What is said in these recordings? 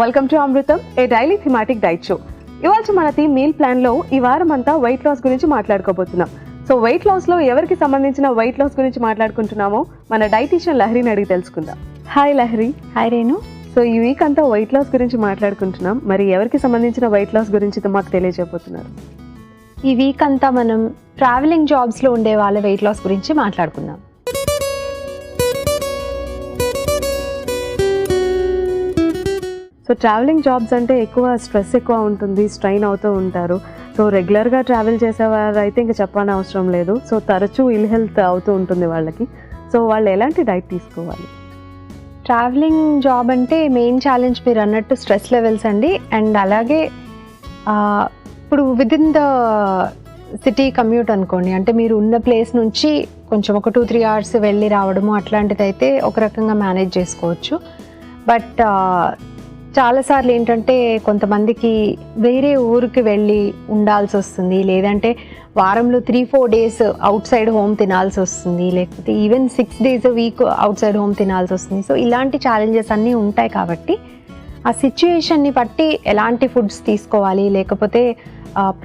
Welcome to Amrutham, A daily thematic diet show. ఇవాళ మన theme meal ప్లాన్లో ఈ వారం అంతా వెయిట్ లాస్ గురించి మాట్లాడుకోబోతున్నాం. సో వెయిట్ లాస్లో ఎవరికి సంబంధించిన వెయిట్ లాస్ గురించి మాట్లాడుకుంటున్నామో మన డైటీషియన్ లహరిని అడిగి తెలుసుకుందాం. Hi Lahari. Hi Renu. So ఈ వీక్ అంతా వెయిట్ లాస్ గురించి మాట్లాడుకుంటున్నాం. మరి ఎవరికి సంబంధించిన వెయిట్ లాస్ గురించి మాకు తెలియజేయబోతున్నారు? ఈ వీక్ అంతా మనం ట్రావెలింగ్ జాబ్స్లో ఉండే వాళ్ళ వెయిట్ లాస్ గురించి మాట్లాడుకుందాం. సో ట్రావెలింగ్ జాబ్స్ అంటే ఎక్కువ స్ట్రెస్ ఎక్కువ ఉంటుంది, స్ట్రైన్ అవుతూ ఉంటారు. సో రెగ్యులర్గా ట్రావెల్ చేసేవారు అయితే ఇంకా చెప్పని అవసరం లేదు. సో తరచూ ఇల్ హెల్త్ అవుతూ ఉంటుంది వాళ్ళకి. సో వాళ్ళు ఎలాంటి డైట్ తీసుకోవాలి? ట్రావెలింగ్ జాబ్ అంటే మెయిన్ ఛాలెంజ్ మీరు అన్నట్టు స్ట్రెస్ లెవెల్స్ అండి. అండ్ అలాగే ఇప్పుడు విదిన్ ద సిటీ కమ్యూట్ అనుకోండి, అంటే మీరు ఉన్న ప్లేస్ నుంచి కొంచెం ఒక 2-3 అవర్స్ వెళ్ళి రావడము అట్లాంటిది అయితే ఒక రకంగా మేనేజ్ చేసుకోవచ్చు. బట్ చాలాసార్లు ఏంటంటే కొంతమందికి వేరే ఊరికి వెళ్ళి ఉండాల్సి వస్తుంది, లేదంటే వారంలో 3-4 డేస్ అవుట్ సైడ్ హోమ్ తినాల్సి వస్తుంది, లేకపోతే even 6 days week outside home తినాల్సి వస్తుంది. సో ఇలాంటి ఛాలెంజెస్ అన్నీ ఉంటాయి. కాబట్టి ఆ సిచ్యుయేషన్ని బట్టి ఎలాంటి ఫుడ్స్ తీసుకోవాలి, లేకపోతే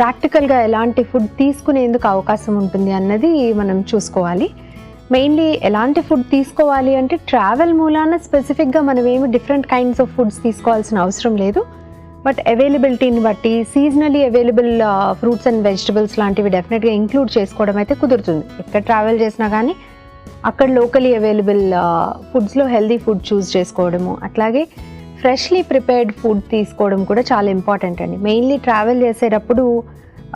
ప్రాక్టికల్గా ఎలాంటి ఫుడ్ తీసుకునేందుకు అవకాశం ఉంటుంది అన్నది మనం చూసుకోవాలి. మెయిన్లీ ఎలాంటి ఫుడ్ తీసుకోవాలి అంటే ట్రావెల్ మూలాన స్పెసిఫిక్గా మనం ఏమి డిఫరెంట్ కైండ్స్ ఆఫ్ ఫుడ్స్ తీసుకోవాల్సిన అవసరం లేదు. బట్ అవైలబిలిటీని బట్టి సీజనలీ అవైలబుల్ ఫ్రూట్స్ అండ్ వెజిటబుల్స్ లాంటివి డెఫినెట్గా ఇంక్లూడ్ చేసుకోవడం అయితే కుదురుతుంది. ఎక్కడ ట్రావెల్ చేసినా కానీ అక్కడ లోకలీ అవైలబుల్ ఫుడ్స్లో హెల్దీ ఫుడ్ చూస్ చేసుకోవడము, అట్లాగే ఫ్రెష్లీ ప్రిపేర్డ్ ఫుడ్ తీసుకోవడం కూడా చాలా ఇంపార్టెంట్ అండి. మెయిన్లీ ట్రావెల్ చేసేటప్పుడు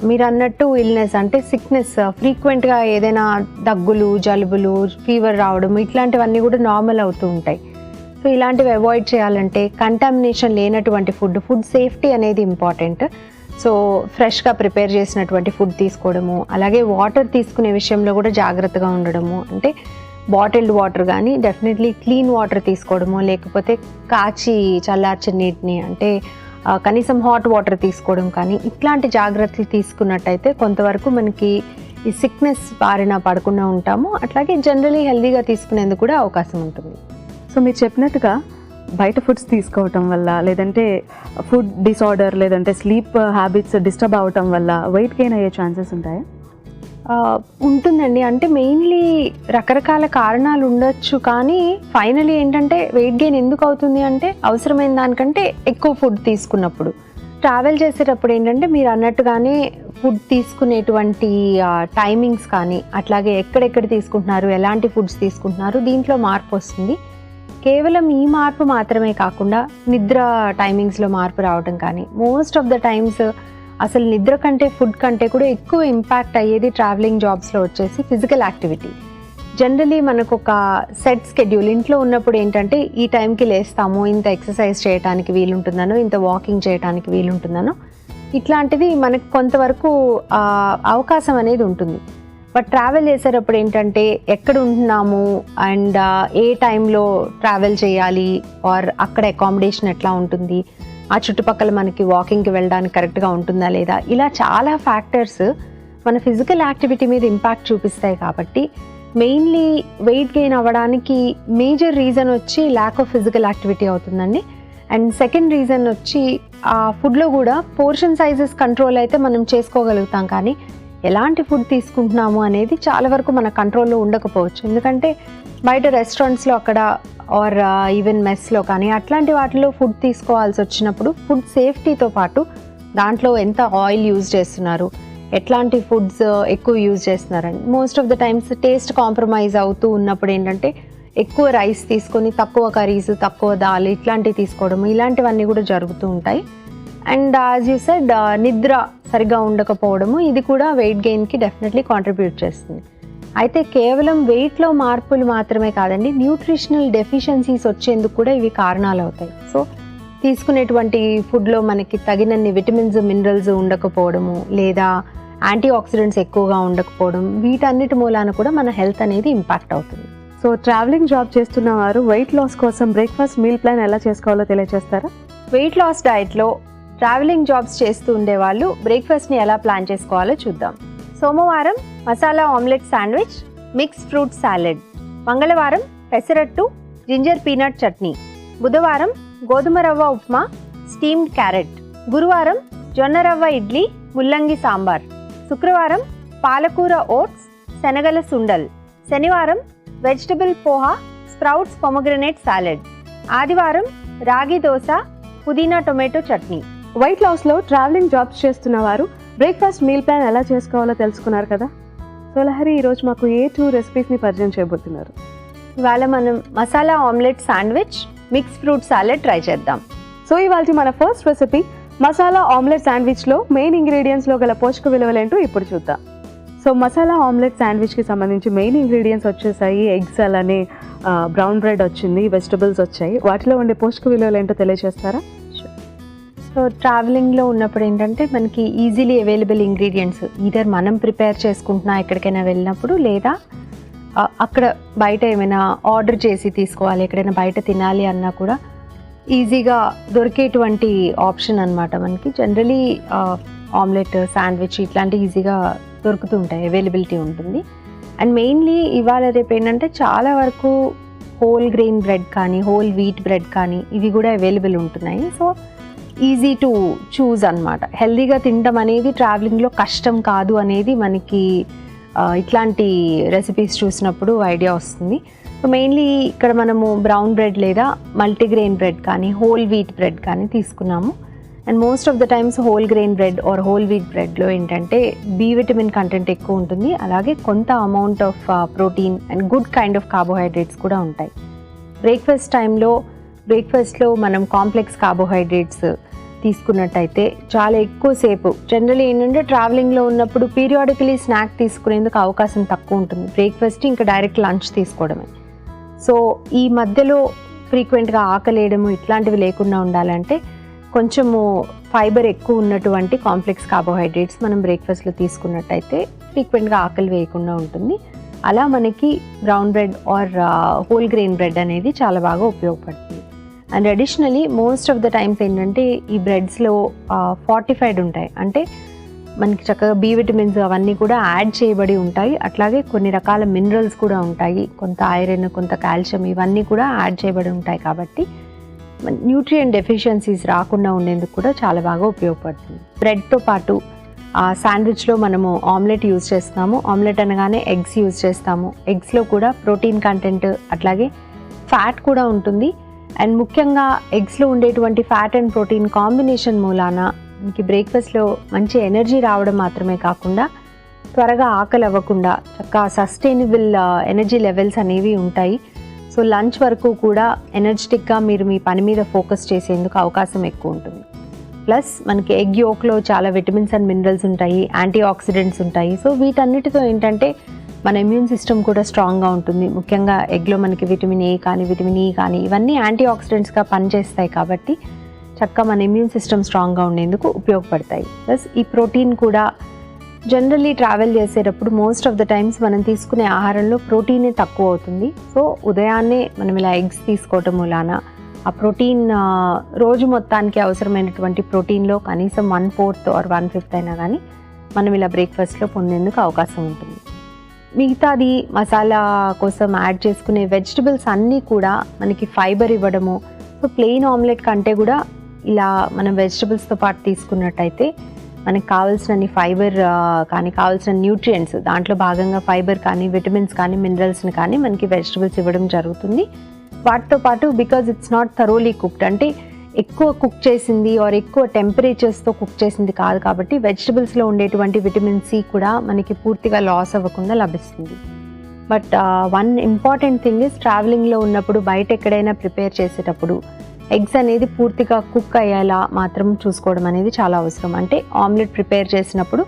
మీరు అన్నట్టు ఇల్నెస్ అంటే సిక్నెస్ ఫ్రీక్వెంట్గా ఏదైనా దగ్గులు, జలుబులు, ఫీవర్ రావడం ఇట్లాంటివన్నీ కూడా నార్మల్ అవుతూ ఉంటాయి. సో ఇలాంటివి అవాయిడ్ చేయాలంటే కంటామినేషన్ లేనటువంటి ఫుడ్ సేఫ్టీ అనేది ఇంపార్టెంట్. సో ఫ్రెష్గా ప్రిపేర్ చేసినటువంటి ఫుడ్ తీసుకోవడము, అలాగే వాటర్ తీసుకునే విషయంలో కూడా జాగ్రత్తగా ఉండడము. అంటే బాటిల్డ్ వాటర్ కానీ డెఫినెట్లీ క్లీన్ వాటర్ తీసుకోవడము, లేకపోతే కాచి చల్లార్చిన నీటిని అంటే కనీసం హాట్ వాటర్ తీసుకోవడం కానీ ఇట్లాంటి జాగ్రత్తలు తీసుకున్నట్టయితే కొంతవరకు మనకి ఈ సిక్నెస్ బారిన పడకుండా ఉంటాము. అట్లాగే జనరలీ హెల్దీగా తీసుకునేందుకు కూడా అవకాశం ఉంటుంది. సో మీరు చెప్పినట్టుగా బయట ఫుడ్స్ తీసుకోవటం వల్ల, లేదంటే ఫుడ్ డిసార్డర్, లేదంటే స్లీప్ హ్యాబిట్స్ డిస్టర్బ్ అవటం వల్ల వెయిట్ గెయిన్ అయ్యే ఛాన్సెస్ ఉంటాయా? ఉంటుందండి. అంటే మెయిన్లీ రకరకాల కారణాలు ఉండొచ్చు, కానీ ఫైనలీ ఏంటంటే వెయిట్ గెయిన్ ఎందుకు అవుతుంది అంటే అవసరమైన దానికంటే ఎక్కువ ఫుడ్ తీసుకున్నప్పుడు. ట్రావెల్ చేసేటప్పుడు ఏంటంటే మీరు అన్నట్టుగానే ఫుడ్ తీసుకునేటువంటి టైమింగ్స్ కానీ, అట్లాగే ఎక్కడెక్కడ తీసుకుంటున్నారు, ఎలాంటి ఫుడ్స్ తీసుకుంటున్నారు, దీంట్లో మార్పు వస్తుంది. కేవలం ఈ మార్పు మాత్రమే కాకుండా నిద్ర టైమింగ్స్లో మార్పు రావడం కానీ, మోస్ట్ ఆఫ్ ద టైమ్స్ అసలు నిద్ర కంటే ఫుడ్ కంటే కూడా ఎక్కువ ఇంపాక్ట్ అయ్యేది ట్రావెలింగ్ జాబ్స్లో వచ్చేసి ఫిజికల్ యాక్టివిటీ. జనరలీ మనకు ఒక సెట్ స్కెడ్యూల్ ఇంట్లో ఉన్నప్పుడు ఏంటంటే ఈ టైంకి లేస్తాము, ఇంత ఎక్సర్సైజ్ చేయడానికి వీలుంటుందనో, ఇంత వాకింగ్ చేయడానికి వీలుంటుందనో, ఇట్లాంటిది మనకు కొంతవరకు అవకాశం అనేది ఉంటుంది. బట్ ట్రావెల్ చేసేటప్పుడు ఏంటంటే ఎక్కడ ఉంటున్నాము అండ్ ఏ టైంలో ట్రావెల్ చేయాలి, ఆర్ అక్కడ అకామిడేషన్ ఎట్లా ఉంటుంది, ఆ చుట్టుపక్కల మనకి వాకింగ్కి వెళ్ళడానికి కరెక్ట్గా ఉంటుందా లేదా, ఇలా చాలా ఫ్యాక్టర్స్ మన ఫిజికల్ యాక్టివిటీ మీద ఇంపాక్ట్ చూపిస్తాయి. కాబట్టి మెయిన్లీ వెయిట్ గెయిన్ అవ్వడానికి మేజర్ రీజన్ వచ్చి ల్యాక్ ఆఫ్ ఫిజికల్ యాక్టివిటీ అవుతుందండి. అండ్ సెకండ్ రీజన్ వచ్చి ఆ ఫుడ్లో కూడా పోర్షన్ సైజెస్ కంట్రోల్ అయితే మనం చేసుకోగలుగుతాం, కానీ ఎలాంటి ఫుడ్ తీసుకుంటున్నాము అనేది చాలా వరకు మన కంట్రోల్లో ఉండకపోవచ్చు. ఎందుకంటే బయట రెస్టారెంట్స్లో అక్కడ ఆర్ ఈవెన్ మెస్లో కానీ అట్లాంటి వాటిలో ఫుడ్ తీసుకోవాల్సి వచ్చినప్పుడు ఫుడ్ సేఫ్టీతో పాటు దాంట్లో ఎంత ఆయిల్ యూజ్ చేస్తున్నారు, ఎట్లాంటి ఫుడ్స్ ఎక్కువ యూజ్ చేస్తున్నారండి. Most of the times taste compromise అవుతూ ఉన్నప్పుడు ఏంటంటే ఎక్కువ రైస్ తీసుకొని తక్కువ కర్రీస్, తక్కువ దాల్ ఇట్లాంటివి తీసుకోవడం, ఇలాంటివన్నీ కూడా జరుగుతూ ఉంటాయి. అండ్ యాజ్ యూ సెడ్ నిద్ర సరిగ్గా ఉండకపోవడము, ఇది కూడా వెయిట్ గెయిన్కి డెఫినెట్లీ కాంట్రిబ్యూట్ చేస్తుంది. అయితే కేవలం వెయిట్లో మార్పులు మాత్రమే కాదండి, న్యూట్రిషనల్ డెఫిషియన్సీస్ వచ్చేందుకు కూడా ఇవి కారణాలు అవుతాయి. సో తీసుకునేటువంటి ఫుడ్లో మనకి తగినన్ని విటమిన్స్, మినరల్స్ ఉండకపోవడము, లేదా యాంటీ ఆక్సిడెంట్స్ ఎక్కువగా ఉండకపోవడం, వీటన్నిటి మూలాన కూడా మన హెల్త్ అనేది ఇంపాక్ట్ అవుతుంది. సో ట్రావెలింగ్ జాబ్ చేస్తున్న వారు వెయిట్ లాస్ కోసం బ్రేక్ఫాస్ట్ మీల్ ప్లాన్ ఎలా చేసుకోవాలో తెలియజేస్తారా? వెయిట్ లాస్ డైట్లో ట్రావెలింగ్ జాబ్స్ చేస్తూ ఉండేవాళ్ళు బ్రేక్ఫాస్ట్ని ఎలా ప్లాన్ చేసుకోవాలో చూద్దాం. సోమవారం masala omelette sandwich, mix fruit salad. మంగళవారం పెసరట్టు, జింజర్ పీనట్ చట్నీ. బుధవారం గోధుమ రవ్వ ఉప్మా, స్టీమ్డ్ క్యారెట్. గురువారం జొన్న రవ్వ ఇడ్లీ, ముల్లంగి సాంబార్. శుక్రవారం పాలకూర ఓట్స్, శనగల సుండల్. శనివారం vegetable poha, sprouts pomegranate salad. ఆదివారం రాగి దోశ, పుదీనా టొమాటో చట్నీ. వెయిట్ లాస్లో ట్రావెలింగ్ జాబ్స్ చేస్తున్న వారు బ్రేక్ఫాస్ట్ మీల్ ప్లాన్ ఎలా చేసుకోవాలో తెలుసుకున్నారు కదా. సో లహరి, ఈరోజు మాకు ఏ 2 రెసిపీస్ని పరిచయం చేయబోతున్నారు? ఇవాళ మనం masala omelette sandwich, mix fruit salad try చేద్దాం. సో ఇవాళ మన ఫస్ట్ రెసిపీ మసాలా ఆమ్లెట్ శాండ్విచ్లో మెయిన్ ఇంగ్రీడియంట్స్లో గల పోషక విలువలేంటో ఇప్పుడు చూద్దాం. సో మసాలా ఆమ్లెట్ శాండ్విచ్కి సంబంధించి మెయిన్ ఇంగ్రీడియంట్స్ వచ్చేసాయి. ఎగ్స్, అలానే బ్రౌన్ బ్రెడ్ వచ్చింది, వెజిటబుల్స్ వచ్చాయి. వాటిలో ఉండే పోషక విలువలు ఏంటో తెలియజేస్తారా? సో ట్రావెలింగ్లో ఉన్నప్పుడు ఏంటంటే మనకి ఈజీలీ అవైలబుల్ ఇంగ్రీడియంట్స్ ఈధర్ మనం ప్రిపేర్ చేసుకుంటున్నా ఎక్కడికైనా వెళ్ళినప్పుడు, లేదా అక్కడ బయట ఏమైనా ఆర్డర్ చేసి తీసుకోవాలి, ఎక్కడైనా బయట తినాలి అన్నా కూడా ఈజీగా దొరికేటువంటి ఆప్షన్ అనమాట మనకి. జనరలీ ఆమ్లెట్, శాండ్విచ్ ఇట్లాంటివి ఈజీగా దొరుకుతుంటాయి, అవైలబిలిటీ ఉంటుంది. అండ్ మెయిన్లీ ఇవాళ రేపు ఏంటంటే చాలా వరకు హోల్ గ్రెయిన్ బ్రెడ్ కానీ, హోల్ వీట్ బ్రెడ్ కానీ ఇవి కూడా అవైలబుల్ ఉంటున్నాయి. సో ఈజీ టు చూజ్ అనమాట. హెల్దీగా తినడం అనేది ట్రావెలింగ్లో కష్టం కాదు అనేది మనకి ఇట్లాంటి రెసిపీస్ చూసినప్పుడు ఐడియా వస్తుంది. సో మెయిన్లీ ఇక్కడ మనము బ్రౌన్ బ్రెడ్ లేదా మల్టీగ్రెయిన్ బ్రెడ్ కానీ, హోల్ వీట్ బ్రెడ్ కానీ తీసుకున్నాము. And most of the times whole grain bread or whole wheat బ్రెడ్లో ఏంటంటే బి విటమిన్ కంటెంట్ ఎక్కువ ఉంటుంది, అలాగే కొంత amount of protein and good kind of carbohydrates కూడా ఉంటాయి. బ్రేక్ఫాస్ట్లో మనం కాంప్లెక్స్ కార్బోహైడ్రేట్స్ తీసుకున్నట్టయితే చాలా ఎక్కువసేపు, జనరల్లీ ఏంటంటే ట్రావెలింగ్లో ఉన్నప్పుడు పీరియాడికలీ స్నాక్ తీసుకునేందుకు అవకాశం తక్కువ ఉంటుంది. బ్రేక్ఫాస్ట్ ఇంకా డైరెక్ట్ లంచ్ తీసుకోవడమే. సో ఈ మధ్యలో ఫ్రీక్వెంట్గా ఆకలేయడము ఇట్లాంటివి లేకుండా ఉండాలంటే కొంచెము ఫైబర్ ఎక్కువ ఉన్నటువంటి కాంప్లెక్స్ కార్బోహైడ్రేట్స్ మనం బ్రేక్ఫాస్ట్లో తీసుకున్నట్టయితే ఫ్రీక్వెంట్గా ఆకలి వేయకుండా ఉంటుంది. అలా మనకి brown bread or whole grain bread అనేది చాలా బాగా ఉపయోగపడుతుంది. And additionally most of the times ఏంటంటే ఈ బ్రెడ్స్లో ఫార్టిఫైడ్ ఉంటాయి, అంటే మనకి చక్కగా బి విటమిన్స్ అవన్నీ కూడా యాడ్ చేయబడి ఉంటాయి. అట్లాగే కొన్ని రకాల మినరల్స్ కూడా ఉంటాయి, కొంత ఐరన్, కొంత కాల్షియం ఇవన్నీ కూడా యాడ్ చేయబడి ఉంటాయి. కాబట్టి న్యూట్రియంట్ డెఫిషియన్సీస్ రాకుండా ఉండేందుకు కూడా చాలా బాగా ఉపయోగపడుతుంది. బ్రెడ్తో పాటు శాండ్విచ్లో మనము ఆమ్లెట్ యూజ్ చేస్తున్నాము. ఆమ్లెట్ అనగానే ఎగ్స్ యూజ్ చేస్తాము. ఎగ్స్లో కూడా ప్రోటీన్ కంటెంట్ అట్లాగే ఫ్యాట్ కూడా ఉంటుంది. అండ్ ముఖ్యంగా ఎగ్స్లో ఉండేటువంటి ఫ్యాట్ అండ్ ప్రోటీన్ కాంబినేషన్ మూలాన మనకి బ్రేక్ఫాస్ట్లో మంచి ఎనర్జీ రావడం మాత్రమే కాకుండా త్వరగా ఆకలి అవ్వకుండా చక్కగా సస్టైనబుల్ ఎనర్జీ లెవెల్స్ అనేవి ఉంటాయి. సో లంచ్ వరకు కూడా ఎనర్జెటిక్గా మీరు మీ పని మీద ఫోకస్ చేసేందుకు అవకాశం ఎక్కువ ఉంటుంది. ప్లస్ మనకి ఎగ్ యోక్లో చాలా విటమిన్స్ అండ్ మినరల్స్ ఉంటాయి, యాంటీ ఆక్సిడెంట్స్ ఉంటాయి. సో వీటన్నిటితో ఏంటంటే మన ఇమ్యూన్ సిస్టమ్ కూడా స్ట్రాంగ్గా ఉంటుంది. ముఖ్యంగా ఎగ్లో మనకి విటమిన్ ఏ కానీ, విటమిన్ ఈ కానీ ఇవన్నీ యాంటీ ఆక్సిడెంట్స్గా పనిచేస్తాయి. కాబట్టి చక్కగా మన ఇమ్యూన్ సిస్టమ్ స్ట్రాంగ్గా ఉండేందుకు ఉపయోగపడతాయి. ప్లస్ ఈ ప్రోటీన్ కూడా జనరల్లీ ట్రావెల్ చేసేటప్పుడు మోస్ట్ ఆఫ్ ద టైమ్స్ మనం తీసుకునే ఆహారంలో ప్రోటీనే తక్కువ అవుతుంది. సో ఉదయాన్నే మనం ఇలా ఎగ్స్ తీసుకోవటం మూలాన ఆ ప్రోటీన్ రోజు మొత్తానికి అవసరమైనటువంటి ప్రోటీన్లో కనీసం 1/4 ఆర్ 1/5 అయినా కానీ మనం ఇలా బ్రేక్ఫాస్ట్లో పొందేందుకు అవకాశం ఉంటుంది. మిగతాది మసాలా కోసం యాడ్ చేసుకునే వెజిటబుల్స్ అన్నీ కూడా మనకి ఫైబర్ ఇవ్వడము. సో ప్లెయిన్ ఆమ్లెట్ కంటే కూడా ఇలా మనం వెజిటబుల్స్తో పాటు తీసుకున్నట్టయితే మనకు కావాల్సిన ఫైబర్ కానీ, కావాల్సిన న్యూట్రియంట్స్ దాంట్లో భాగంగా ఫైబర్ కానీ, విటమిన్స్ కానీ, మినరల్స్ని కానీ మనకి వెజిటబుల్స్ ఇవ్వడం జరుగుతుంది. వాటితో పాటు because it's not thoroughly cooked, అంటే ఎక్కువ కుక్ చేసింది ఆర్ ఎక్కువ టెంపరేచర్స్తో కుక్ చేసింది కాదు. కాబట్టి వెజిటబుల్స్లో ఉండేటువంటి విటమిన్ సి కూడా మనకి పూర్తిగా లాస్ అవ్వకుండా లభిస్తుంది. But one important thing is ట్రావెలింగ్లో ఉన్నప్పుడు బయట ఎక్కడైనా ప్రిపేర్ చేసేటప్పుడు ఎగ్స్ అనేది పూర్తిగా కుక్ అయ్యేలా మాత్రం చూసుకోవడం అనేది చాలా అవసరం. అంటే ఆమ్లెట్ ప్రిపేర్ చేసినప్పుడు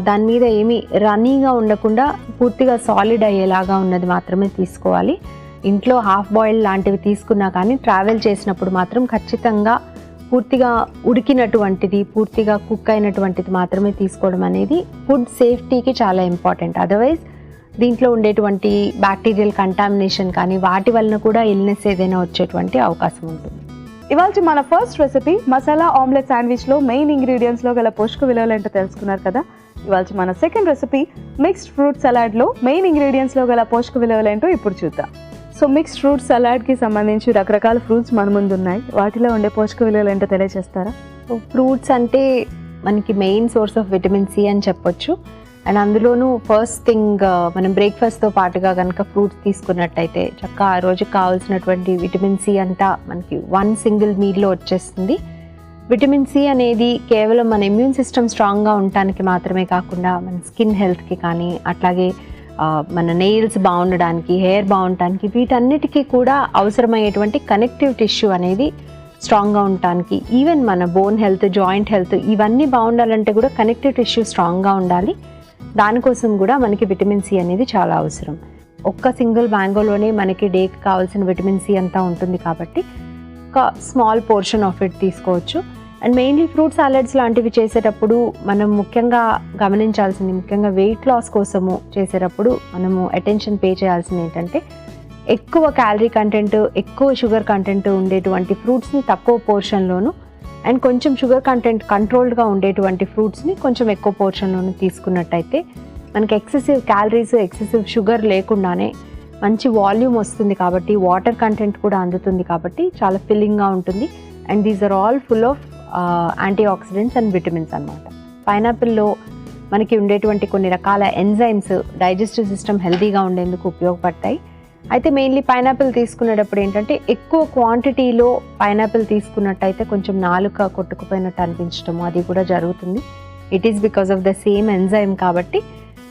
దాని మీద ఏమీ రన్నీగా ఉండకుండా పూర్తిగా సాలిడ్ అయ్యేలాగా ఉన్నది మాత్రమే తీసుకోవాలి. ఇంట్లో హాఫ్ బాయిల్ లాంటివి తీసుకున్నా కానీ ట్రావెల్ చేసినప్పుడు మాత్రం ఖచ్చితంగా పూర్తిగా ఉడికినటువంటిది, పూర్తిగా కుక్ అయినటువంటిది మాత్రమే తీసుకోవడం అనేది ఫుడ్ సేఫ్టీకి చాలా ఇంపార్టెంట్. అదర్వైజ్ దీంట్లో ఉండేటువంటి బ్యాక్టీరియల్ కంటామినేషన్ కానీ వాటి వలన కూడా ఇల్నెస్ ఏదైనా వచ్చేటువంటి అవకాశం ఉంటుంది. ఇవాళ మన ఫస్ట్ రెసిపీ మసాలా ఆమ్లెట్ శాండ్విచ్లో మెయిన్ ఇంగ్రీడియంట్స్లో గల పోషక విలువలు ఏంటో తెలుసుకున్నారు కదా. ఇవాళ మన సెకండ్ రెసిపీ మిక్స్డ్ ఫ్రూట్ సలాడ్లో మెయిన్ ఇంగ్రీడియంట్స్లో గల పోషక విలువలు ఏంటో ఇప్పుడు చూద్దాం. సో మిక్స్డ్ ఫ్రూట్ సలాడ్కి సంబంధించి రకరకాల ఫ్రూట్స్ మన ముందు ఉన్నాయి. వాటిలో ఉండే పోషక విలువలు ఏంటో తెలియజేస్తారా? ఫ్రూట్స్ అంటే మనకి main source of vitamin C అని చెప్పొచ్చు. అండ్ అందులోనూ ఫస్ట్ థింగ్ మనం బ్రేక్ఫాస్ట్తో పాటుగా కనుక ఫ్రూట్స్ తీసుకున్నట్టయితే చక్కగా ఆ రోజుకి కావాల్సినటువంటి విటమిన్ సి అంతా మనకి వన్ సింగిల్ మీల్లో వచ్చేస్తుంది. విటమిన్ సి అనేది కేవలం మన ఇమ్యూన్ సిస్టమ్ స్ట్రాంగ్గా ఉండటానికి మాత్రమే కాకుండా మన స్కిన్ హెల్త్కి కానీ అట్లాగే మన నెయిల్స్ బాగుండడానికి, హెయిర్ బాగుండటానికి, వీటన్నిటికీ కూడా అవసరమయ్యేటువంటి కనెక్టివ్ టిష్యూ అనేది స్ట్రాంగ్గా ఉండటానికి, ఈవెన్ మన బోన్ హెల్త్, జాయింట్ హెల్త్ ఇవన్నీ బాగుండాలంటే కూడా కనెక్టివ్ టిష్యూ స్ట్రాంగ్గా ఉండాలి. దానికోసం కూడా మనకి విటమిన్ సి అనేది చాలా అవసరం. ఒక్క సింగిల్ మ్యాంగోలోనే మనకి డేకి కావాల్సిన విటమిన్ సి అంతా ఉంటుంది కాబట్టి ఒక స్మాల్ పోర్షన్ ఆఫ్ ఇట్ తీసుకోవచ్చు. అండ్ మెయిన్లీ ఫ్రూట్ సాలడ్స్ లాంటివి చేసేటప్పుడు మనం ముఖ్యంగా గమనించాల్సింది, ముఖ్యంగా వెయిట్ లాస్ కోసము చేసేటప్పుడు మనము అటెన్షన్ పే చేయాల్సింది ఏంటంటే ఎక్కువ క్యాలరీ కంటెంట్, ఎక్కువ షుగర్ కంటెంట్ ఉండేటువంటి ఫ్రూట్స్ని తక్కువ పోర్షన్లోను అండ్ కొంచెం షుగర్ కంటెంట్ కంట్రోల్డ్గా ఉండేటువంటి ఫ్రూట్స్ని కొంచెం ఎక్కువ పోర్షన్లోను తీసుకున్నట్టయితే మనకి ఎక్సెసివ్ క్యాలరీస్, ఎక్సెసివ్ షుగర్ లేకుండానే మంచి వాల్యూమ్ వస్తుంది కాబట్టి, వాటర్ కంటెంట్ కూడా అందుతుంది కాబట్టి చాలా ఫిల్లింగ్గా ఉంటుంది. And these are all full of antioxidants and vitamins అన్నమాట. పైనాపిల్లో మనకి ఉండేటువంటి కొన్ని రకాల ఎంజైమ్స్ డైజెస్టివ్ సిస్టమ్ హెల్తీగా ఉండేందుకు ఉపయోగపడతాయి. అయితే మెయిన్లీ పైనాపిల్ తీసుకునేటప్పుడు ఏంటంటే ఎక్కువ క్వాంటిటీలో పైనాపిల్ తీసుకున్నట్టయితే కొంచెం నాలుక కొట్టుకుపోయినట్టు అనిపించడము అది కూడా జరుగుతుంది. It is because of the same enzyme కాబట్టి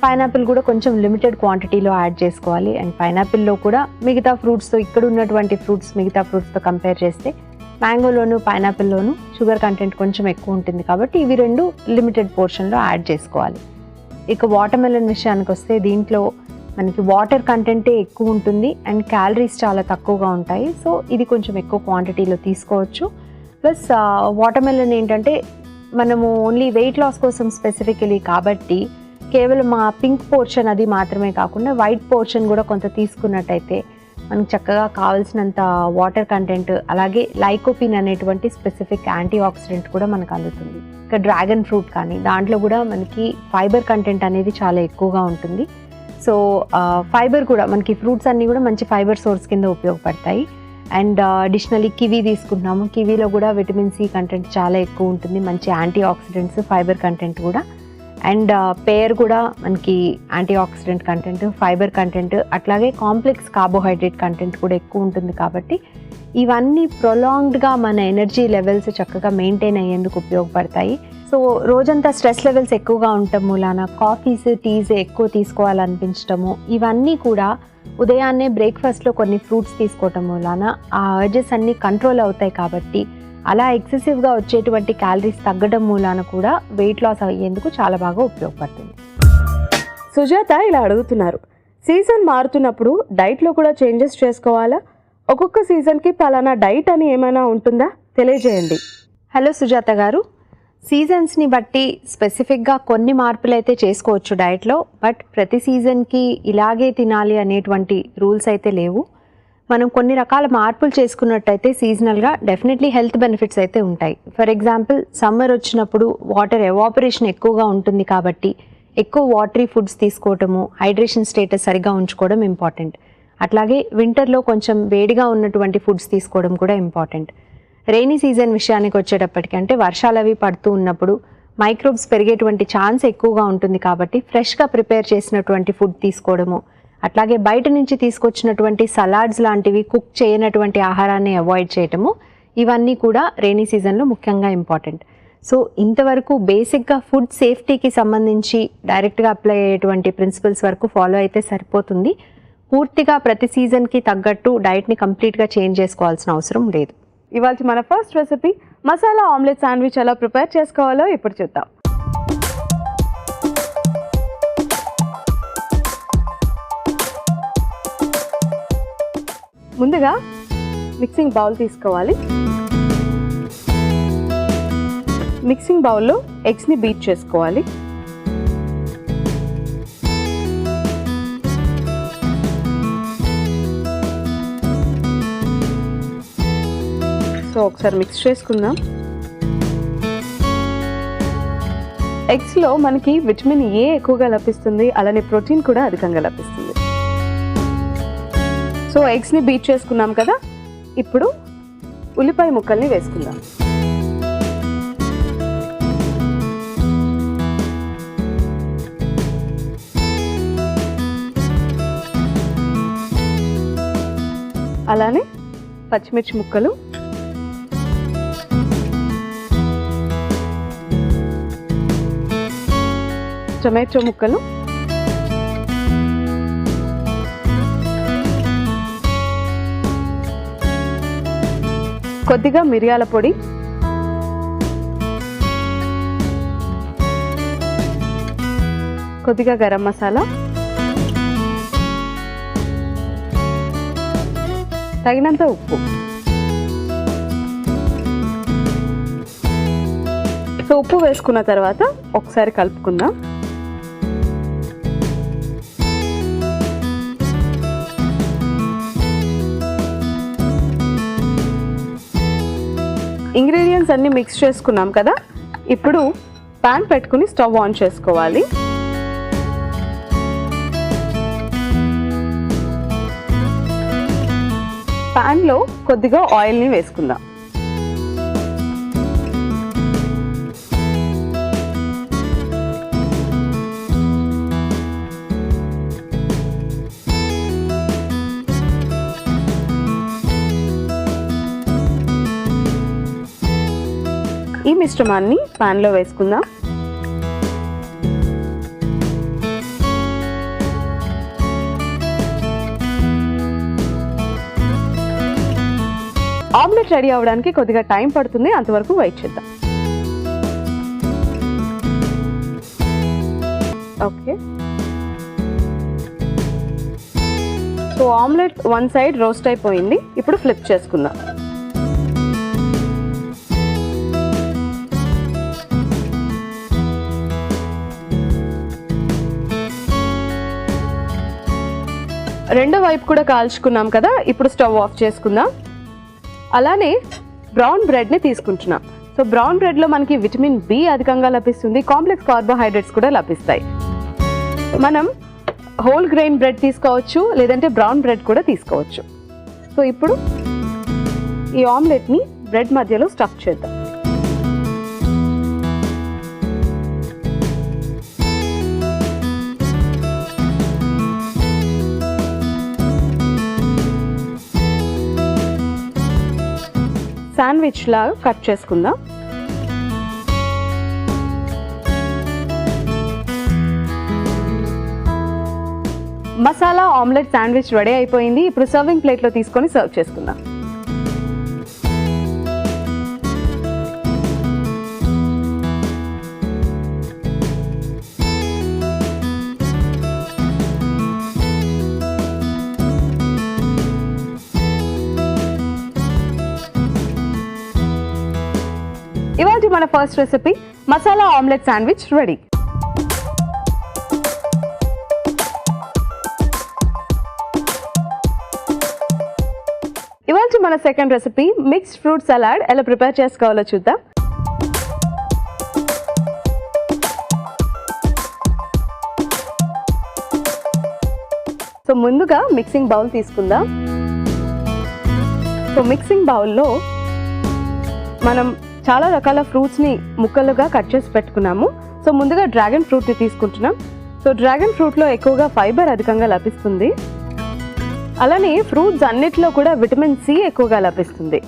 పైనాపిల్ కూడా కొంచెం లిమిటెడ్ క్వాంటిటీలో యాడ్ చేసుకోవాలి. అండ్ పైనాపిల్లో కూడా మిగతా ఫ్రూట్స్తో, ఇక్కడ ఉన్నటువంటి ఫ్రూట్స్ మిగతా ఫ్రూట్స్తో కంపేర్ చేస్తే మ్యాంగోలోను, పైనాపిల్లోను షుగర్ కంటెంట్ కొంచెం ఎక్కువ ఉంటుంది కాబట్టి ఇవి రెండు లిమిటెడ్ పోర్షన్లో యాడ్ చేసుకోవాలి. ఇక వాటర్మెలన్ విషయానికి వస్తే దీంట్లో మనకి వాటర్ కంటెంటే ఎక్కువ ఉంటుంది అండ్ క్యాలరీస్ చాలా తక్కువగా ఉంటాయి. సో ఇది కొంచెం ఎక్కువ క్వాంటిటీలో తీసుకోవచ్చు. ప్లస్ వాటర్మెలన్ ఏంటంటే మనము ఓన్లీ వెయిట్ లాస్ కోసం స్పెసిఫికలీ కాబట్టి కేవలం ఆ పింక్ పోర్షన్ అది మాత్రమే కాకుండా వైట్ పోర్షన్ కూడా కొంత తీసుకున్నట్టయితే మనకు చక్కగా కావాల్సినంత వాటర్ కంటెంట్, అలాగే లైకోపిన్ అనేటువంటి స్పెసిఫిక్ యాంటీ ఆక్సిడెంట్ కూడా మనకు అందుతుంది. ఇక డ్రాగన్ ఫ్రూట్ కానీ దాంట్లో కూడా మనకి ఫైబర్ కంటెంట్ అనేది చాలా ఎక్కువగా ఉంటుంది. సో ఫైబర్ కూడా మనకి ఫ్రూట్స్ అన్నీ కూడా మంచి ఫైబర్ సోర్స్ కింద ఉపయోగపడతాయి. అండ్ అడిషనలీ కివీ తీసుకుంటున్నాము, కివీలో కూడా విటమిన్ సి కంటెంట్ చాలా ఎక్కువ ఉంటుంది, మంచి యాంటీ ఆక్సిడెంట్స్, ఫైబర్ కంటెంట్ కూడా. అండ్ పేర్ కూడా మనకి anti oxidant content, fibre content, అట్లాగే కాంప్లెక్స్ కార్బోహైడ్రేట్ కంటెంట్ కూడా ఎక్కువ ఉంటుంది కాబట్టి ఇవన్నీ ప్రొలాంగ్డ్గా మన ఎనర్జీ లెవెల్స్ చక్కగా మెయింటైన్ అయ్యేందుకు ఉపయోగపడతాయి. సో రోజంతా స్ట్రెస్ లెవెల్స్ ఎక్కువగా ఉండటం మూలాన కాఫీస్, టీస్ ఎక్కువ తీసుకోవాలనిపించటము, ఇవన్నీ కూడా ఉదయాన్నే బ్రేక్ఫాస్ట్లో కొన్ని ఫ్రూట్స్ తీసుకోవటం మూలాన ఆ అర్జెస్ అన్నీ కంట్రోల్ అవుతాయి కాబట్టి అలా ఎక్సెసివ్గా వచ్చేటువంటి క్యాలరీస్ తగ్గడం మూలాన కూడా వెయిట్ లాస్ అయ్యేందుకు చాలా బాగా ఉపయోగపడుతుంది. సుజాత ఇలా అడుగుతున్నారు, సీజన్ మారుతున్నప్పుడు డైట్లో కూడా చేంజెస్ చేసుకోవాలా? ఒక్కొక్క సీజన్కి పలానా డైట్ అని ఏమైనా ఉంటుందా? తెలియజేయండి. హలో సుజాత గారు, సీజన్స్ని బట్టి స్పెసిఫిక్గా కొన్ని మార్పులు అయితే చేసుకోవచ్చు డైట్లో. బట్ ప్రతి సీజన్కి ఇలాగే తినాలి అనేటువంటి రూల్స్ అయితే లేవు. మనం కొన్ని రకాల మార్పులు చేసుకున్నట్టయితే సీజనల్గా డెఫినెట్లీ హెల్త్ బెనిఫిట్స్ అయితే ఉంటాయి. ఫర్ ఎగ్జాంపుల్ సమ్మర్ వచ్చినప్పుడు వాటర్ ఎవాపరేషన్ ఎక్కువగా ఉంటుంది కాబట్టి ఎక్కువ వాటరీ ఫుడ్స్ తీసుకోవటము, హైడ్రేషన్ స్టేటస్ సరిగా ఉంచుకోవడం ఇంపార్టెంట్. అట్లాగే వింటర్లో కొంచెం వేడిగా ఉన్నటువంటి ఫుడ్స్ తీసుకోవడం కూడా ఇంపార్టెంట్. రెయినీ సీజన్ విషయానికి వచ్చేటప్పటికి అంటే వర్షాలు అవి పడుతూ ఉన్నప్పుడు మైక్రోబ్స్ పెరిగేటువంటి ఛాన్స్ ఎక్కువగా ఉంటుంది కాబట్టి ఫ్రెష్గా ప్రిపేర్ చేసినటువంటి ఫుడ్ తీసుకోవడము, అట్లాగే బయట నుంచి తీసుకొచ్చినటువంటి సలాడ్స్ లాంటివి కుక్ చేయనటువంటి ఆహారాన్ని అవాయిడ్ చేయటము, ఇవన్నీ కూడా రెయినీ సీజన్లో ముఖ్యంగా ఇంపార్టెంట్. సో ఇంతవరకు బేసిక్గా ఫుడ్ సేఫ్టీకి సంబంధించి డైరెక్ట్గా అప్లై అయ్యేటువంటి ప్రిన్సిపల్స్ వరకు ఫాలో అయితే సరిపోతుంది. పూర్తిగా ప్రతి సీజన్కి తగ్గట్టు డైట్ని కంప్లీట్గా చేంజ్ చేసుకోవాల్సిన అవసరం లేదు. ఇవాళ మన first recipe masala omelette sandwich ఎలా ప్రిపేర్ చేసుకోవాలో ఇప్పుడు చూద్దాం. ముందుగా మిక్సింగ్ బౌల్ తీసుకోవాలి. మిక్సింగ్ బౌల్లో ఎగ్స్ని బీట్ చేసుకోవాలి. సో ఒకసారి మిక్స్ చేసుకుందాం. ఎగ్స్లో మనకి విటమిన్ ఏ ఎక్కువగా లభిస్తుంది, అలానే ప్రోటీన్ కూడా అధికంగా లభిస్తుంది. సో ఎగ్స్ని బీట్ చేసుకున్నాం కదా, ఇప్పుడు ఉల్లిపాయ ముక్కల్ని వేసుకుందాం. అలానే పచ్చిమిర్చి ముక్కలు, టొమాటో ముక్కలు, కొద్దిగా మిరియాల పొడి, కొద్దిగా గరం మసాలా, తగినంత ఉప్పు. సో ఉప్పు వేసుకున్న తర్వాత ఒకసారి కలుపుకుందాం. ఇంగ్రీడియంట్స్ అన్ని మిక్స్ చేసుకున్నాం కదా, ఇప్పుడు పాన్ పెట్టుకుని స్టవ్ ఆన్ చేసుకోవాలి. పాన్లో కొద్దిగా ఆయిల్ని వేసుకుందాం. ఈ మిశ్రమాన్ని పాన్లో వేసుకుందాం. ఆమ్లెట్ రెడీ అవ్వడానికి కొద్దిగా టైం పడుతుంది, అంతవరకు వెయిట్ చేద్దాం. Okay, so omelette one side roast అయిపోయింది. ఇప్పుడు ఫ్లిప్ చేసుకుందాం. రెండో వైపు కూడా కాల్చుకున్నాం కదా, ఇప్పుడు స్టవ్ ఆఫ్ చేసుకుందాం. అలానే బ్రౌన్ బ్రెడ్ని తీసుకుంటున్నాం. సో బ్రౌన్ బ్రెడ్లో మనకి విటమిన్ బి అధికంగా లభిస్తుంది, కాంప్లెక్స్ కార్బోహైడ్రేట్స్ కూడా లభిస్తాయి. మనం హోల్ గ్రెయిన్ బ్రెడ్ తీసుకోవచ్చు, లేదంటే బ్రౌన్ బ్రెడ్ కూడా తీసుకోవచ్చు. సో ఇప్పుడు ఈ ఆమ్లెట్ని బ్రెడ్ మధ్యలో స్టఫ్ చేద్దాం. శాండ్విచ్ లాగా కట్ చేసుకుందాం. మసాలా ఆమ్లెట్ శాండ్విచ్ రెడీ అయిపోయింది. ఇప్పుడు సర్వింగ్ ప్లేట్లో తీసుకొని సర్వ్ చేసుకుందాం. ఇవాళ మన first recipe masala omelette sandwich ready. ఇవాళ మన second recipe mixed fruit salad ఎలా ప్రిపేర్ చేసుకోవాలో చూద్దాం. సో ముందుగా మిక్సింగ్ బౌల్ తీసుకుందాం. సో మిక్సింగ్ బౌల్లో మనం చాలా రకాల ఫ్రూట్స్ని ముక్కలుగా కట్ చేసి పెట్టుకున్నాము. సో ముందుగా డ్రాగన్ ఫ్రూట్ని తీసుకుంటున్నాం. సో డ్రాగన్ ఫ్రూట్లో ఎక్కువగా ఫైబర్ అధికంగా లభిస్తుంది. అలానే ఫ్రూట్స్ అన్నిట్లో కూడా విటమిన్ సి ఎక్కువగా లభిస్తుంది.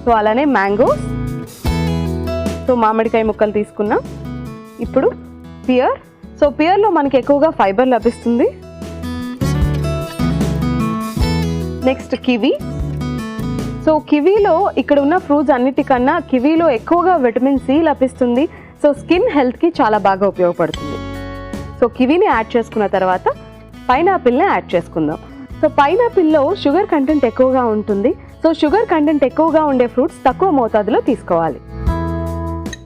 సో అలానే మ్యాంగోస్, సో మామిడికాయ ముక్కలు తీసుకున్నాం. ఇప్పుడు పియర్. సో పియర్లో మనకి ఎక్కువగా ఫైబర్ లభిస్తుంది. Next kiwi. సో కివీలో ఇక్కడ ఉన్న ఫ్రూట్స్ అన్నిటికన్నా కివీలో ఎక్కువగా విటమిన్ సి లభిస్తుంది. సో స్కిన్ హెల్త్కి చాలా బాగా ఉపయోగపడుతుంది. సో కివీని యాడ్ చేసుకున్న తర్వాత పైనాపిల్ని యాడ్ చేసుకుందాం. సో పైనాపిల్లో షుగర్ కంటెంట్ ఎక్కువగా ఉంటుంది. సో షుగర్ కంటెంట్ ఎక్కువగా ఉండే ఫ్రూట్స్ తక్కువ మోతాదులో తీసుకోవాలి.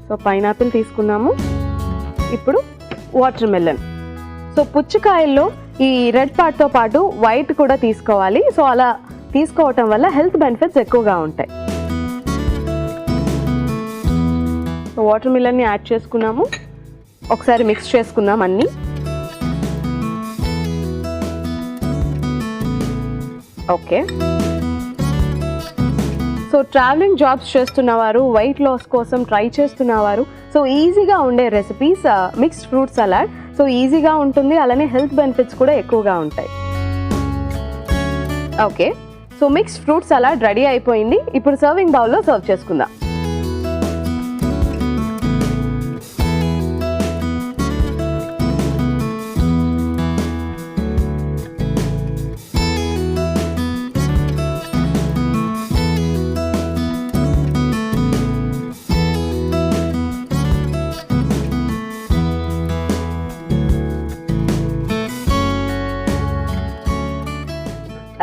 సో పైనాపిల్ తీసుకున్నాము. ఇప్పుడు వాటర్ మెలన్. సో పుచ్చకాయల్లో ఈ రెడ్ పార్ట్తో పాటు వైట్ కూడా తీసుకోవాలి. సో అలా తీసుకోవటం వల్ల హెల్త్ బెనిఫిట్స్ ఎక్కువగా ఉంటాయి. సో వాటర్ మిలన్ని యాడ్ చేసుకున్నాము. ఒకసారి మిక్స్ చేసుకుందాం అన్నీ. ఓకే. సో ట్రావెలింగ్ జాబ్స్ చేస్తున్నవారు, వెయిట్ లాస్ కోసం ట్రై చేస్తున్నవారు, సో ఈజీగా ఉండే recipes mixed fruit salad. So ఈజీగా ఉంటుంది, అలానే హెల్త్ బెనిఫిట్స్ కూడా ఎక్కువగా ఉంటాయి. Okay, so mixed fruit salad ready అయిపోయింది. ఇప్పుడు సర్వింగ్ బౌల్లో సర్వ్ చేసుకుందాం.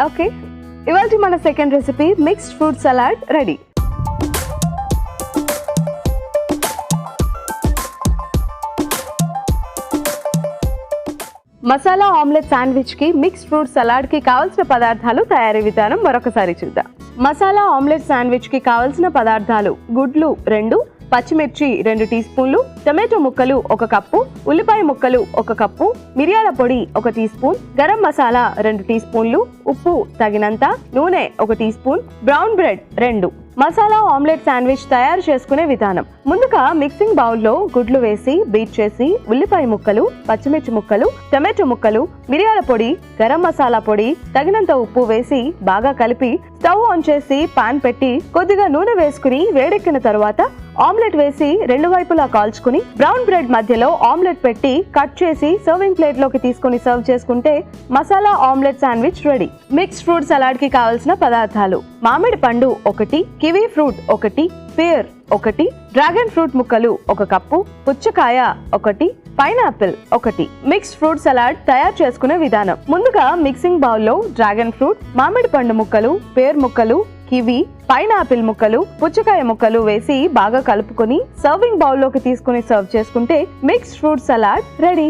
ఓకే, ఇవాళ మన second recipe mixed fruit salad ready. Masala omelette sandwich కి, మిక్స్డ్ ఫ్రూట్ సలాడ్ కి కావాల్సిన పదార్థాలు, తయారీ విధానం మరొకసారి చూద్దాం. మసాలా ఆమ్లెట్ శాండ్విచ్ కి కావాల్సిన పదార్థాలు: గుడ్లు 2, పచ్చిమిర్చి 2 టీ స్పూన్లు, టమాటో ముక్కలు 1 కప్పు, ఉల్లిపాయ ముక్కలు 1 కప్పు, మిరియాల పొడి 1 టీ స్పూన్, గరం మసాలా 2 టీ స్పూన్లు, ఉప్పు తగినంత, నూనె 1 teaspoon, brown bread 2. Masala omelette sandwich తయారు చేసుకునే విధానం: ముందుగా మిక్సింగ్ బౌల్లో గుడ్లు వేసి బీట్ చేసి, ఉల్లిపాయ ముక్కలు, పచ్చిమిర్చి ముక్కలు, టమాటో ముక్కలు, మిరియాల పొడి, గరం మసాలా పొడి, తగినంత ఉప్పు వేసి బాగా కలిపి స్టవ్ ఆన్ చేసి పాన్ పెట్టి కొద్దిగా నూనె వేసుకుని వేడెక్కిన తరువాత ఆమ్లెట్ వేసి 2 వైపులా కాల్చుకుని బ్రౌన్ బ్రెడ్ మధ్యలో ఆమ్లెట్ పెట్టి కట్ చేసి సర్వింగ్ ప్లేట్ లోకి తీసుకుని సర్వ్ చేసుకుంటే masala omelette sandwich ready. Mixed fruit salad కి కావాల్సిన పదార్థాలు: మామిడి పండు 1, కివీ ఫ్రూట్ 1, పేర్ 1, డ్రాగన్ ఫ్రూట్ ముక్కలు 1 కప్పు, పుచ్చకాయ 1, పైనాపిల్ 1. మిక్స్డ్ ఫ్రూట్ సలాడ్ తయారు చేసుకునే విధానం: ముందుగా మిక్సింగ్ బౌల్లో డ్రాగన్ ఫ్రూట్, మామిడి పండు ముక్కలు, పేర్ ముక్కలు, కివి, పైనాపిల్ ముక్కలు, పుచ్చకాయ ముక్కలు వేసి బాగా కలుపుకొని సర్వింగ్ బౌల్లోకి తీసుకుని సర్వ్ చేసుకుంటే మిక్స్డ్ ఫ్రూట్ సలాడ్ రెడీ.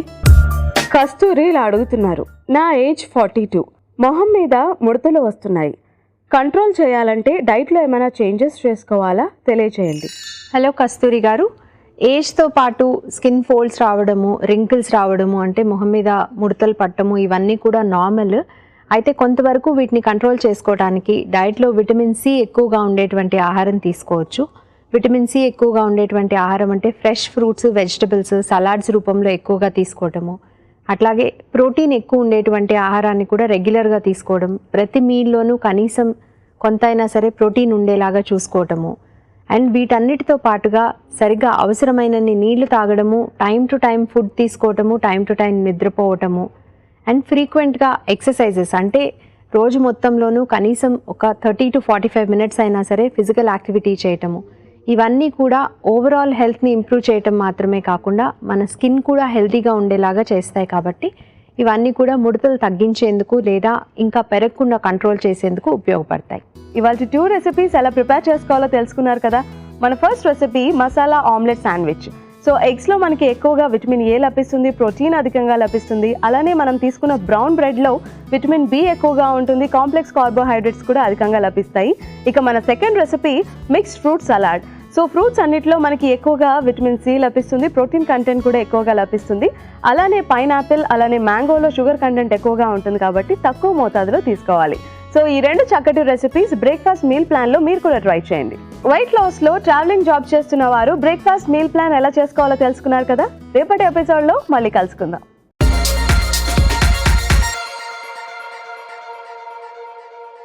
కస్తూరి ఇలా అడుగుతున్నారు: నా ఏజ్ 42, మొహం మీద ముడతలు వస్తున్నాయి, కంట్రోల్ చేయాలంటే డైట్లో ఏమైనా చేంజెస్ చేసుకోవాలా, తెలియచేయండి. హలో కస్తూరి గారు, ఏజ్తో పాటు స్కిన్ ఫోల్డ్స్ రావడము, రింకిల్స్ రావడము, అంటే మొహం మీద ముడతలు పట్టము, ఇవన్నీ కూడా నార్మల్. అయితే కొంతవరకు వీటిని కంట్రోల్ చేసుకోవడానికి డైట్లో విటమిన్ సి ఎక్కువగా ఉండేటువంటి ఆహారం తీసుకోవచ్చు. విటమిన్ సి ఎక్కువగా ఉండేటువంటి ఆహారం అంటే ఫ్రెష్ ఫ్రూట్స్, వెజిటబుల్స్, సలాడ్స్ రూపంలో ఎక్కువగా తీసుకోవటము, అట్లాగే ప్రోటీన్ ఎక్కువ ఉండేటువంటి ఆహారాన్ని కూడా రెగ్యులర్గా తీసుకోవడం, ప్రతి మీల్లోనూ కనీసం కొంత అయినా సరే ప్రోటీన్ ఉండేలాగా చూసుకోవటము, అండ్ వీటన్నిటితో పాటుగా సరిగ్గా అవసరమైనన్ని నీళ్లు తాగడము, టైం టు టైం ఫుడ్ తీసుకోవటము, టైం టు టైం నిద్రపోవటము, అండ్ ఫ్రీక్వెంట్గా ఎక్సర్సైజెస్ అంటే రోజు మొత్తంలోనూ కనీసం ఒక 30 to 45 మినిట్స్ అయినా సరే ఫిజికల్ యాక్టివిటీ చేయటము, ఇవన్నీ కూడా ఓవరాల్ హెల్త్ని ఇంప్రూవ్ చేయటం మాత్రమే కాకుండా మన స్కిన్ కూడా హెల్తీగా ఉండేలాగా చేస్తాయి. కాబట్టి ఇవన్నీ కూడా ముడతలు తగ్గించేందుకు లేదా ఇంకా పెరగకుండా కంట్రోల్ చేసేందుకు ఉపయోగపడతాయి. ఇవాళ 2 రెసిపీస్ ఎలా ప్రిపేర్ చేసుకోవాలో తెలుసుకున్నారు కదా. మన first recipe masala omelette sandwich. So ఎగ్స్లో మనకి ఎక్కువగా విటమిన్ ఏ లభిస్తుంది, ప్రోటీన్ అధికంగా లభిస్తుంది, అలానే మనం తీసుకున్న బ్రౌన్ బ్రెడ్లో విటమిన్ బి ఎక్కువగా ఉంటుంది, కాంప్లెక్స్ కార్బోహైడ్రేట్స్ కూడా అధికంగా లభిస్తాయి. ఇక మన second recipe mixed fruit salad. So fruits అన్నిటిలో మనకి ఎక్కువగా విటమిన్ సి లభిస్తుంది, ప్రోటీన్ కంటెంట్ కూడా ఎక్కువగా లభిస్తుంది, అలానే పైనాపిల్, అలానే మ్యాంగోలో షుగర్ కంటెంట్ ఎక్కువగా ఉంటుంది కాబట్టి తక్కువ మోతాదులో తీసుకోవాలి. సో ఈ 2 చక్కటి రెసిపీస్ బ్రేక్ఫాస్ట్ మీల్ ప్లాన్లో మీరు కూడా ట్రై చేయండి. వెయిట్ లాస్లో ట్రావెలింగ్ జాబ్ చేస్తున్న వారు బ్రేక్ఫాస్ట్ మీల్ ప్లాన్ ఎలా చేసుకోవాలో తెలుసుకున్నారు కదా. రేపటి ఎపిసోడ్లో మళ్ళీ కలుసుకుందాం.